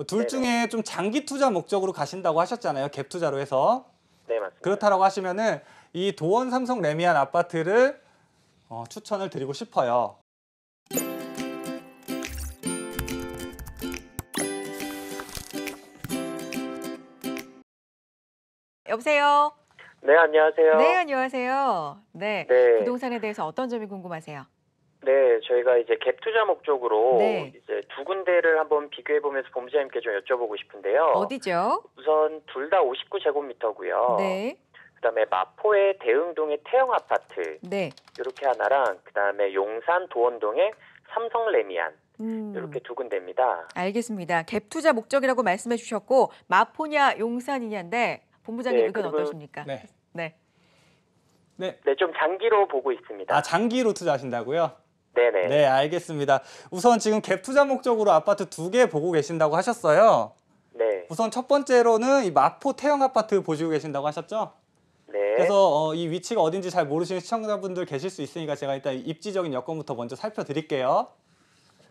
둘 네네. 중에 좀 장기 투자 목적으로 가신다고 하셨잖아요. 갭 투자로 해서. 네, 맞습니다. 그렇다라고 하시면은 이 도원 삼성 레미안 아파트를 추천을 드리고 싶어요. 여보세요? 네, 안녕하세요. 네, 안녕하세요. 네, 네. 부동산에 대해서 어떤 점이 궁금하세요? 네, 저희가 이제 갭 투자 목적으로 네. 이제 두 군데를 한번 비교해 보면서 본부장님께 좀 여쭤보고 싶은데요. 어디죠? 우선 둘 다 59제곱미터고요. 네, 그다음에 마포의 대흥동의 태영 아파트 네. 이렇게 하나랑 그다음에 용산 도원동의 삼성 레미안 이렇게 두 군데입니다. 알겠습니다. 갭 투자 목적이라고 말씀해 주셨고 마포냐 용산이냐인데 본부장님 네, 의견 그리고- 어떠십니까? 네. 네. 네. 네, 좀 장기로 보고 있습니다. 아, 장기로 투자하신다고요? 네네. 네, 알겠습니다. 우선 지금 갭 투자 목적으로 아파트 2개 보고 계신다고 하셨어요. 네. 우선 첫 번째로는 이 마포 태영 아파트 보시고 계신다고 하셨죠? 네. 그래서 이 위치가 어딘지 잘 모르시는 시청자분들 계실 수 있으니까 제가 일단 입지적인 여건부터 먼저 살펴드릴게요.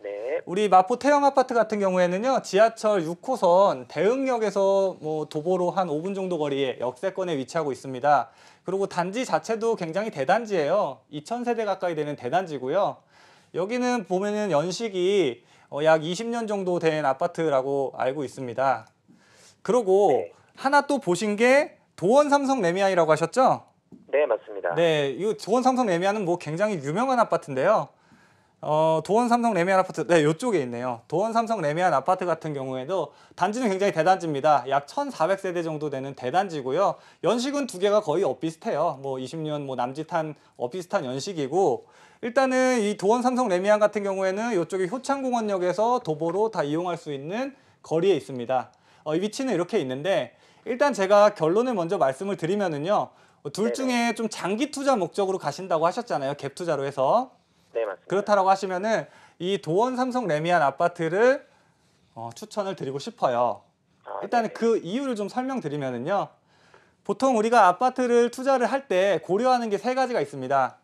네. 우리 마포 태영 아파트 같은 경우에는요, 지하철 6호선 대흥역에서 뭐 도보로 한 5분 정도 거리에 역세권에 위치하고 있습니다. 그리고 단지 자체도 굉장히 대단지예요. 2,000세대 가까이 되는 대단지고요. 여기는 보면은 연식이 약 20년 정도 된 아파트라고 알고 있습니다. 그리고 네. 하나 또 보신 게 도원 삼성 레미안이라고 하셨죠? 네, 맞습니다. 네, 이 도원 삼성 레미안은 뭐 굉장히 유명한 아파트인데요. 도원 삼성 레미안 아파트, 네, 이쪽에 있네요. 도원 삼성 레미안 아파트 같은 경우에도 단지는 굉장히 대단지입니다. 약 1,400세대 정도 되는 대단지고요. 연식은 두 개가 거의 엇비슷해요. 뭐 20년 뭐 남짓한 엇비슷한 연식이고, 일단은 이 도원 삼성 레미안 같은 경우에는 이쪽에 효창공원역에서 도보로 다 이용할 수 있는 거리에 있습니다. 이 위치는 이렇게 있는데, 일단 제가 결론을 먼저 말씀을 드리면은요, 둘 네네. 중에 좀 장기 투자 목적으로 가신다고 하셨잖아요. 갭 투자로 해서. 네, 맞습니다. 그렇다라고 하시면은 이 도원 삼성 레미안 아파트를 추천을 드리고 싶어요. 아, 일단은 네네. 그 이유를 좀 설명드리면은요. 보통 우리가 아파트를 투자를 할 때 고려하는 게 세 가지가 있습니다.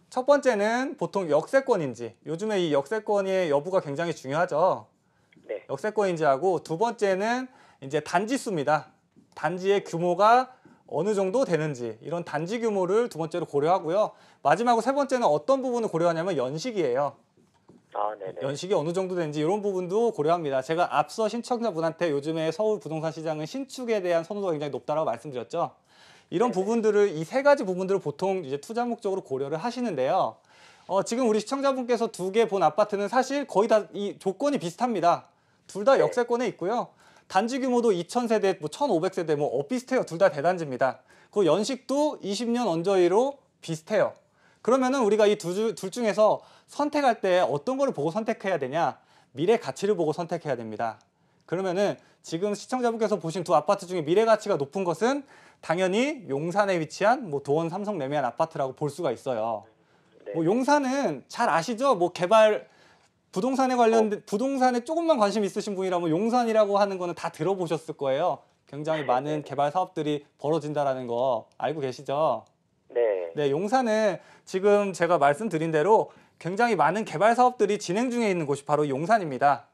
첫 번째는 보통 역세권인지, 요즘에 이 역세권의 여부가 굉장히 중요하죠. 네. 역세권인지하고, 두 번째는 이제 단지 수입니다. 단지의 규모가 어느 정도 되는지, 이런 단지 규모를 두 번째로 고려하고요. 마지막으로 세 번째는 어떤 부분을 고려하냐면 연식이에요. 아, 네네. 연식이 어느 정도 되는지 이런 부분도 고려합니다. 제가 앞서 신청자분한테 요즘에 서울 부동산 시장은 신축에 대한 선호도가 굉장히 높다라고 말씀드렸죠. 이런 네네. 부분들을, 이 세 가지 부분들을 보통 이제 투자 목적으로 고려를 하시는데요. 지금 우리 시청자분께서 두 개 본 아파트는 사실 거의 다 이 조건이 비슷합니다. 둘 다 네. 역세권에 있고요. 단지 규모도 2,000세대, 뭐 1,500세대 뭐 비슷해요. 둘 다 대단지입니다. 그 연식도 20년 언저리로 비슷해요. 그러면은 우리가 이 둘 중에서 선택할 때 어떤 거를 보고 선택해야 되냐? 미래 가치를 보고 선택해야 됩니다. 그러면은 지금 시청자분께서 보신 두 아파트 중에 미래 가치가 높은 것은 당연히 용산에 위치한 뭐 도원 삼성 레미안 아파트라고 볼 수가 있어요. 네. 뭐 용산은 잘 아시죠? 뭐 개발 부동산에 관련된 부동산에 조금만 관심 있으신 분이라면 용산이라고 하는 거는 다 들어보셨을 거예요. 굉장히 많은 개발 사업들이 벌어진다라는 거 알고 계시죠? 네. 네, 용산은 지금 제가 말씀드린 대로 굉장히 많은 개발 사업들이 진행 중에 있는 곳이 바로 용산입니다.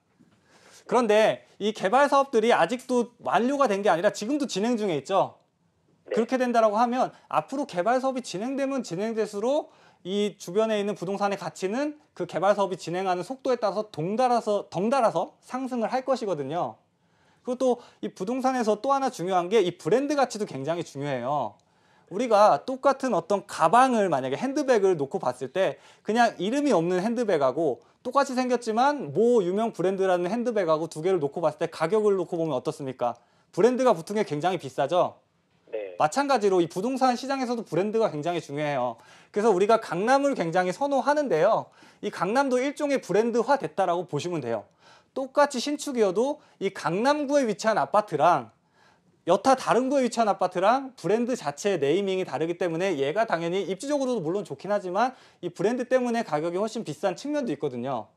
그런데 이 개발 사업들이 아직도 완료가 된 게 아니라 지금도 진행 중에 있죠. 네. 그렇게 된다라고 하면 앞으로 개발 사업이 진행되면 진행될수록 이 주변에 있는 부동산의 가치는 그 개발 사업이 진행하는 속도에 따라서 덩달아서 상승을 할 것이거든요. 그리고 또 이 부동산에서 또 하나 중요한 게 이 브랜드 가치도 굉장히 중요해요. 우리가 똑같은 어떤 가방을 만약에 핸드백을 놓고 봤을 때 그냥 이름이 없는 핸드백하고 똑같이 생겼지만 모 유명 브랜드라는 핸드백하고 두 개를 놓고 봤을 때 가격을 놓고 보면 어떻습니까? 브랜드가 붙은 게 굉장히 비싸죠? 네. 마찬가지로 이 부동산 시장에서도 브랜드가 굉장히 중요해요. 그래서 우리가 강남을 굉장히 선호하는데요. 이 강남도 일종의 브랜드화 됐다라고 보시면 돼요. 똑같이 신축이어도 이 강남구에 위치한 아파트랑 여타 다른 구에 위치한 아파트랑 브랜드 자체의 네이밍이 다르기 때문에 얘가 당연히 입지적으로도 물론 좋긴 하지만 이 브랜드 때문에 가격이 훨씬 비싼 측면도 있거든요.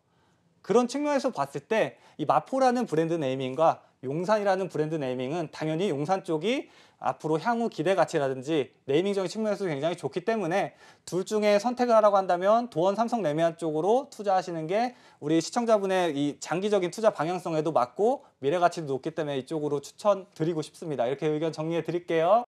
그런 측면에서 봤을 때 이 마포라는 브랜드 네이밍과 용산이라는 브랜드 네이밍은 당연히 용산 쪽이 앞으로 향후 기대 가치라든지 네이밍적인 측면에서 굉장히 좋기 때문에 둘 중에 선택을 하라고 한다면 도원 삼성 레미안 쪽으로 투자하시는 게 우리 시청자분의 이 장기적인 투자 방향성에도 맞고 미래 가치도 높기 때문에 이쪽으로 추천드리고 싶습니다. 이렇게 의견 정리해 드릴게요.